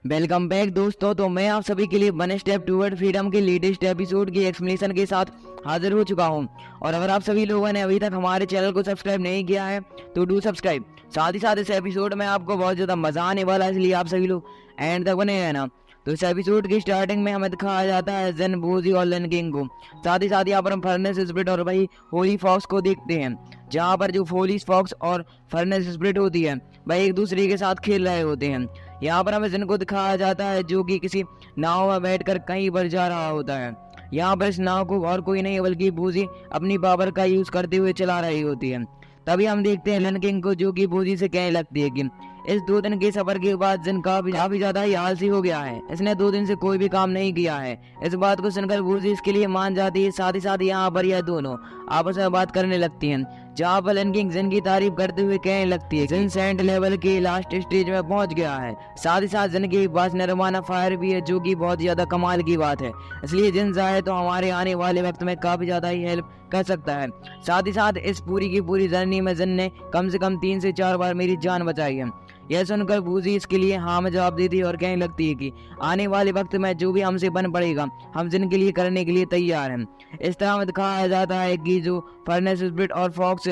Welcome back दोस्तों। तो मैं आप सभी के लिए वन स्टेप टूवर्ड फ्रीडम के लेटेस्ट एपिसोड की एक्सप्लेनेशन के साथ हाजिर हो चुका हूं। और अगर आप सभी लोगों ने अभी तक हमारे चैनल को सब्सक्राइब नहीं किया है तो डू सब्सक्राइब। साथ ही साथ इस एपिसोड में आपको बहुत ज़्यादा मजा आने वाला है, इसलिए आप सभी लोग एंड तक बने रहना। तो इस एपिसोड की स्टार्टिंग में हमें दिखाया जाता है जेन, बूजी और लन किंग को। साथ ही यहाँ पर हम फर्नेस स्प्रिट और वही होली फॉक्स को देखते हैं, जहाँ पर जो होली फॉक्स और फर्नेस स्प्रिट होती है वह एक दूसरे के साथ खेल रहे होते हैं। यहाँ पर हमें जिन को दिखाया जाता है जो कि किसी नाव में बैठकर कहीं पर जा रहा होता है। यहाँ पर इस नाव को और कोई नहीं बल्कि बूजी अपनी पावर का यूज करते हुए चला रही होती है। तभी हम देखते हैं लन किंग को, जो कि बूजी से कहने लगती है कि इस 2 दिन के सफर के बाद जिन काफी ज्यादा ही आलसी हो गया है, इसने 2 दिन से कोई भी काम नहीं किया है। इस बात को सुनकर बूजी इसके लिए मान जाती है। साथ ही यहाँ पर यह दोनों आपस में बात करने लगती हैं, जहाँ पर लन किंग जिन की तारीफ करते हुए कहने लगती है जिन सेंट लेवल के लास्ट स्टेज में पहुंच गया है। साथ ही जिन के पास निर्वाणा फायर भी है, जो कि बहुत ज्यादा कमाल की बात है। इसलिए जिन चाहे तो हमारे आने वाले वक्त में काफी ज्यादा ही हेल्प कर सकता है। साथ ही इस पूरी की पूरी जर्नी में जिन ने कम से कम 3 से 4 बार मेरी जान बचाई है। यह सुनकर बूजी इसके लिए हाँ में जवाब देती है और कहने लगती है कि आने वाले वक्त में जो भी हमसे बन पड़ेगा हम जिन के लिए करने के लिए तैयार हैं। इस तरह में दिखाया जाता है कि जो फर्नेस स्प्रिट और फॉक्स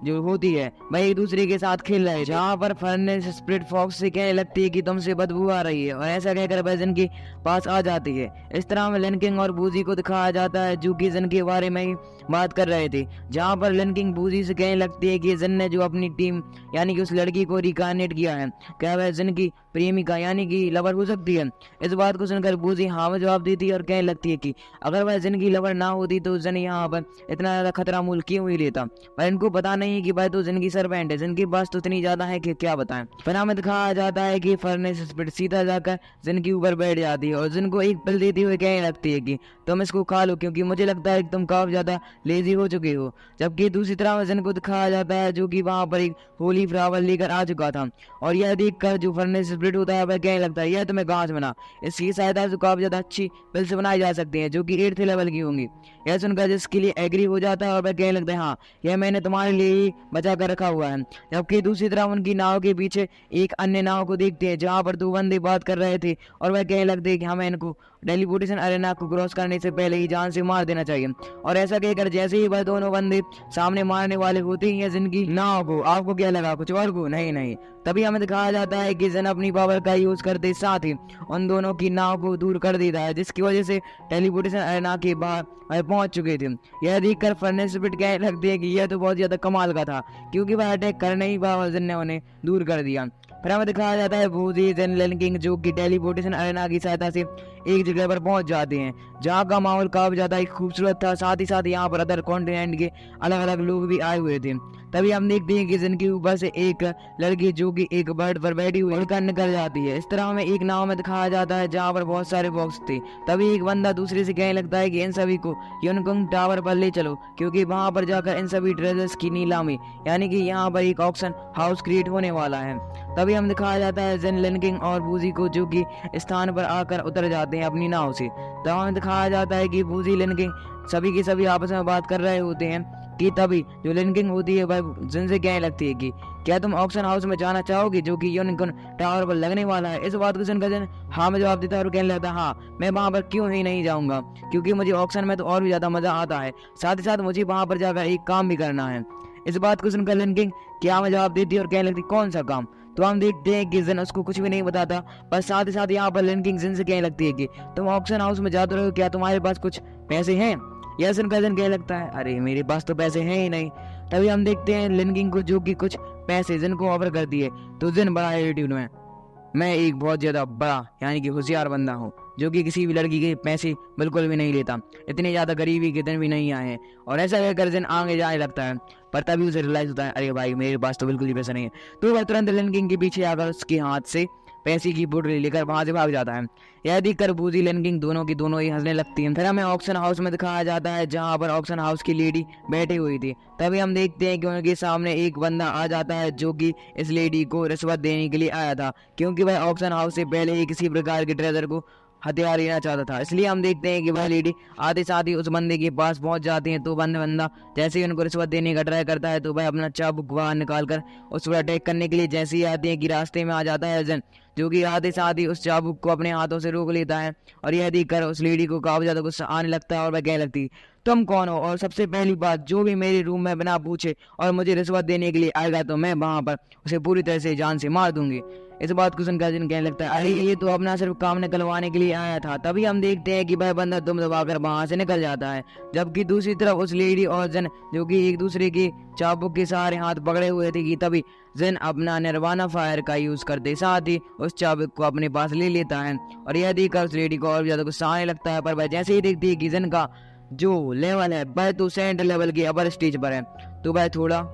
जो होती है वह एक दूसरे के साथ खेल रहे हैं, जहाँ पर फर्नेस स्प्रिट फॉक्स से कहने लगती है कि तुमसे बदबू आ रही है, और ऐसा कहकर वह जिन के पास आ जाती है। इस तरह में लन किंग और बूजी को दिखाया जाता है जो कि जिन के बारे में ही बात कर रहे थे, जहाँ पर लन किंग बूजी से कहने लगती है कि जिन ने जो अपनी टीम यानी कि उस लड़की को रिकार्नेट किया है, क्या वह जिन की प्रेमिका यानी कि लवर हो सकती है। इस बात को सुनकर बूजी हाँ में जवाब देती है और कहने लगती है कि अगर वह जिन की लवर ना होती तो जिन यहाँ पर इतना ज्यादा खतरा मूल क्यों ही लेता। पर इनको पता नहीं कि भाई तो जिनकी सर्वेंट है, जिनकी पास तो इतनी ज्यादा है कि क्या बताएं। फिर हमें दिखाया जाता है कि फर्नेस स्प्रिट सीधा जाकर जिनके ऊपर बैठ जाती है और जिनको एक पिल देती हुए कहने लगती है कि तुम इसको खा लो, क्योंकि मुझे लगता है कि तुम काफी ज्यादा लेजी हो चुके हो। जबकि दूसरी तरफ जिन को दिखाया जाता है जो कि वहां पर एक होली फ्लावर लेकर आ चुका था, और यह देखकर जो फर्नेस स्प्रिट होता है वह कहने लगता है यह तुम्हें कहाँ से बना। इसकी सहायता से काफी ज्यादा अच्छी पिल्स बनाई जा सकती है जो कि 8th लेवल की होंगी। यह सुनकर जिसके लिए एग्री हो जाता है और वह कहने लगता है हाँ यह मैंने तुम्हारे लिए ही बचा कर रखा हुआ है। जबकि दूसरी तरफ उनकी नाव के पीछे एक अन्य नाव को देखते हैं, जहाँ पर 2 बंदे बात कर रहे थे और वह कहने लगते हैं कि हमें इनको टेलीपोर्टेशन अरेना को क्रॉस करने से पहले ही जान से मार देना चाहिए। और ऐसा कहकर जैसे ही वह दोनों बंदे सामने मारने वाले होते हैं जिनकी नाव को, आपको क्या लगा कुछ और को? नहीं। तभी हमें दिखाया जाता है कि जिन अपनी पावर का यूज करते साथ ही उन दोनों की नाव को दूर कर देता है, जिसकी वजह से टेलीपोर्टेशन अरेना के बाहर वह पहुंच चुके थे। यह देखकर फर्नेस स्प्रिट कहने लगती है कि यह तो बहुत ज्यादा कमाल का था, क्योंकि वह अटैक करने ही पावर जिन ने उन्हें दूर कर दिया। फिर हमें दिखाया जाता है बूजी, जिन, लन किंग जो कि टेलीपोर्टेशन अरेना की सहायता से एक जगह पर पहुंच जाते हैं, जहाँ का माहौल काफी ज्यादा खूबसूरत था। साथ ही यहाँ पर अदर कॉन्टिनेंट के अलग अलग लोग भी आए हुए थे। तभी हम देखते हैं कि जिनके ऊपर से एक लड़की जो कि एक बर्ड पर बैठी हुई उड़कर निकल जाती है। इस तरह हमें एक नाव में दिखाया जाता है जहाँ पर बहुत सारे बॉक्स थे। तभी एक बंदा दूसरे से कहने लगता है कि इन सभी को यूनिकॉर्न टावर पर ले चलो, क्योंकि वहां पर जाकर इन सभी ट्रेजर्स की नीलामी यानी कि यहाँ पर एक ऑक्शन हाउस क्रिएट होने वाला है। तभी हम दिखाया जाता है जिन, लन किंग और बूजी को जो कि स्थान पर आकर उतर जाते हैं अपनी नाव से। तब हमें दिखाया जाता है कि बूजी, लन किंग सभी के सभी आपस में बात कर रहे होते हैं कि तभी जो लन किंग होती है वह जिन से कहने लगती है कि क्या तुम ऑक्शन हाउस में जाना चाहोगे जो कि यूनिकॉर्न टावर पर लगने वाला है। इस बात को सुनकर जिन हाँ में जवाब देता है और कहने लगता है हाँ मैं वहां पर क्यों ही नहीं जाऊंगा, क्योंकि मुझे ऑक्शन में तो और भी ज्यादा मजा आता है। साथ ही मुझे वहां पर जाकर एक काम भी करना है। इस बात को सुनकर लन किंग क्या में जवाब देती है और कहने लगती कौन सा काम। तो हम देखते हैं कि जिन उसको कुछ भी नहीं बताता, पर साथ ही यहाँ पर लन किंग जिन से कहने लगती है कि तुम ऑक्शन हाउस में जाते रहो, क्या तुम्हारे पास कुछ पैसे हैं। यह सुनकर जिन कहने लगता है अरे मेरे पास तो पैसे हैं ही नहीं। तभी हम देखते हैं लन किंग को जो कि कुछ पैसे जिन को ऑफर कर दिए। तो जिन बड़ा एटीट्यूड में, मैं एक बहुत ज्यादा बड़ा यानी कि होशियार बंदा हूँ जो कि किसी भी लड़की के पैसे बिल्कुल भी नहीं लेता, इतने ज्यादा गरीबी के दिन भी नहीं आए हैं। और ऐसा कहकर जिन आगे जाने लगता है, पर तभी उसे रियलाइज होता है अरे भाई मेरे पास तो बिल्कुल ही पैसा नहीं है। तो वह तुरंत लन किंग के पीछे आकर उसके हाथ से पैसे की बोतल लेकर वहां से भाग जाता है। यह देखकर बूजी, लन किंग दोनों की दोनों ही हंसने लगती हैं। फिर हमें ऑक्शन हाउस में दिखाया जाता है जहां पर ऑक्शन हाउस की लेडी बैठी हुई थी। तभी हम देखते हैं कि उनके सामने एक बंदा आ जाता है जो कि इस लेडी को रिश्वत देने के लिए आया था, क्योंकि वह ऑक्शन हाउस से पहले ही किसी प्रकार के ट्रेजर को हथियार लेना चाहता था। इसलिए हम देखते हैं कि वह लेडी आते साथ ही उस बंदे के पास पहुंच जाती है। तो बंदा जैसे ही उनको रिश्वत देने का ट्राई करता है तो वह अपना चाबुक बाहर निकाल कर उस पर अटैक करने के लिए जैसे ही आते हैं कि रास्ते में आ जाता है अर्जन, जो कि आते साथ ही उस चाबुक को अपने हाथों से रोक लेता है। और यह देखकर उस लेडी को काफी ज्यादा गुस्सा आने लगता है और वह कहने लगती, तुम कौन हो, और सबसे पहली बात, जो भी मेरे रूम में बिना पूछे और मुझे रिश्वत देने के लिए आएगा तो मैं वहां पर उसे पूरी तरह से जान से मार दूंगी। इस बात को सुनकर जिन कहने लगता है, अरे ये तो अपना सिर्फ काम निकलवाने के लिए आया था। तभी हम देखते हैं कि वह बंदा दुम दबाकर वहां से निकल जाता है, जबकि दूसरी तरफ उस लेडी और जन जो कि एक दूसरे की चाबुक के सहारे हाथ पकड़े हुए थे कि तभी जिन अपना निर्वाणा फायर का यूज करते साथ ही उस चाबुक को अपने पास ले लेता है। और यह देखकर उस लेडी को और ज्यादा गुस्सा आने लगता है, पर वह जैसे ही देखती है कि जिन का जो लेवल है वह तो सेंट लेवल के अपर स्टेज पर है, तो वह थोड़ा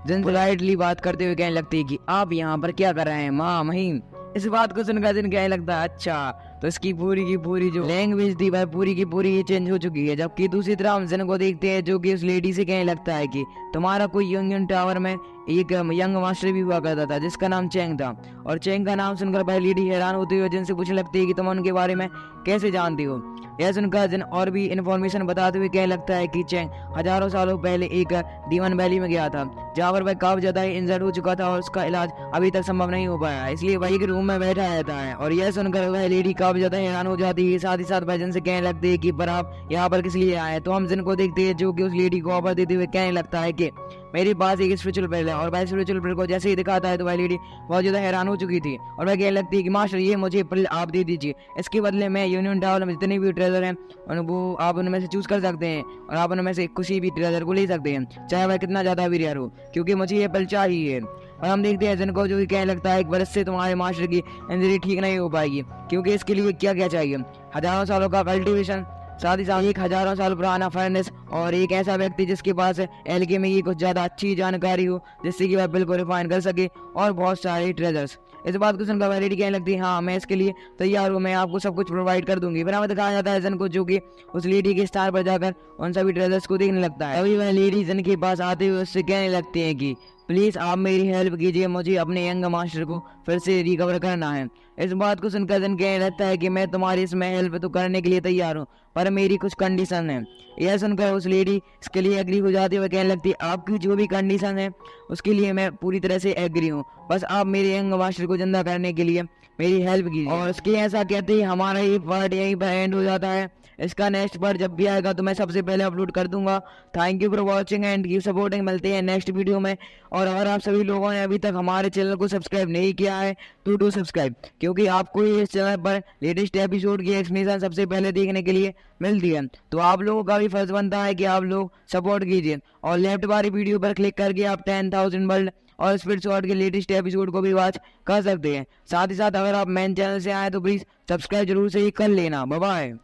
जिन पोलाइटली बात करते हुए कहने लगती है कि आप यहाँ पर क्या कर रहे हैं माँ महीन। इस बात को सुनकर जिन कहने लगता है, अच्छा तो इसकी पूरी की पूरी जो लैंग्वेज थी वह पूरी की पूरी ये चेंज हो चुकी है। जबकि दूसरी तरफ हम जिन को देखते हैं जो कि उस लेडी से कहने लगता है कि तुम्हारा कोई यूनियन टावर में एक यंग मास्टर भी हुआ करता था जिसका नाम चेंग था। और चेंग का नाम सुनकर वह लेडी हैरान होती हुई जिनसे पूछने लगती है कि तुम उनके बारे में कैसे जानती हो। यह सुनकर जिन और भी इन्फॉर्मेशन बताते हुए कहने लगता है कि चेंग हजारों सालों पहले एक डीमन वैली में गया था जहाँ पर वह काफी ज्यादा इंजर्ड हो चुका था और उसका इलाज अभी तक संभव नहीं हो पाया, इसलिए वही के रूम में बैठा रहता है। और यह सुनकर वह लेडी काफी ज्यादा हैरान हो जाती है, साथ ही साथ वह जिन से कहने लगती है कि पर आप यहाँ पर किस लिए आए। तो हम जिन को देखते हैं जो कि उस लेडी को ऑफर देते हुए कहने लगता है कि मेरे पास एक स्पिरिचुअल पेल है। और वह स्पिरिचुअल पेल को जैसे ही दिखाता है तो वह लेडी बहुत ज्यादा हैरान हो चुकी थी और वह कहने लगती है कि मास्टर ये मुझे पेल आप दे दीजिए, इसके बदले में यूनियन टावर में जितने भी ट्रेजर हैं और वो आप उनमें से चूज कर सकते हैं और आप उनमें से किसी भी ट्रेजर को ले सकते हैं, चाहे वह कितना ज्यादा भी रेयर हो, क्योंकि मुझे ये पेल चाहिए। और हम देखते हैं जिनको जो कहने लगता है एक वर्ष से तुम्हारे मास्टर की इंजरी ठीक नहीं हो पाएगी, क्योंकि इसके लिए क्या क्या चाहिए, हजारों सालों का कल्टीवेशन, साथ ही साथ एक हजारों साल पुराना फर्नेस और एक ऐसा व्यक्ति जिसके पास एल्केमी की कुछ ज्यादा अच्छी जानकारी हो जिससे कि वह बिल को रिफाइन कर सके, और बहुत सारे ट्रेजर्स। इस बात को सुनकर वह लेडी कहने लगती है, हाँ मैं इसके लिए तैयार हूँ, मैं आपको सब कुछ प्रोवाइड कर दूंगी। फिर हमें दिखाया जाता है जन को जो कि उस लेडी के स्टार पर जाकर उन सभी ट्रेजर्स को देखने लगता है। अभी वह लेडी जन के पास आते हुए उससे कहने लगती है कि प्लीज आप मेरी हेल्प कीजिए, मुझे अपने यंग मास्टर को फिर से रिकवर करना है। इस बात को सुनकर जन कहने लगता है कि मैं तुम्हारी इसमें हेल्प तो करने के लिए तैयार हूँ, पर मेरी कुछ कंडीशन है। यह सुनकर उस लेडी इसके लिए एग्री हो जाती है, वह कहने लगती है आपकी जो भी कंडीशन है उसके लिए मैं पूरी तरह से एग्री हूँ, बस आप मेरे यंग मास्टर को जिंदा करने के लिए मेरी हेल्प कीजिए। और उसके ऐसा कहते ही हमारा ये पार्ट यहीं पर एंड हो जाता है। इसका नेक्स्ट पार्ट जब भी आएगा तो मैं सबसे पहले अपलोड कर दूंगा। Thank you for watching and keep supporting. मिलते हैं नेक्स्ट वीडियो में। और अगर आप सभी लोगों ने अभी तक हमारे चैनल को सब्सक्राइब नहीं किया है तो डू सब्सक्राइब, क्योंकि आपको इस चैनल पर लेटेस्ट एपिसोड की एक्सप्लेनेशन सबसे पहले देखने के लिए मिलती है। तो आप लोगों का भी फर्ज बनता है कि आप लोग सपोर्ट कीजिए और लेफ्ट वाली वीडियो पर क्लिक करके आप 10,000 वर्ल्ड और स्पीड शॉट के लेटेस्ट एपिसोड को भी वॉच कर सकते हैं। साथ ही साथ अगर आप मेन चैनल से आए तो प्लीज सब्सक्राइब जरूर से ही कर लेना। Bye bye.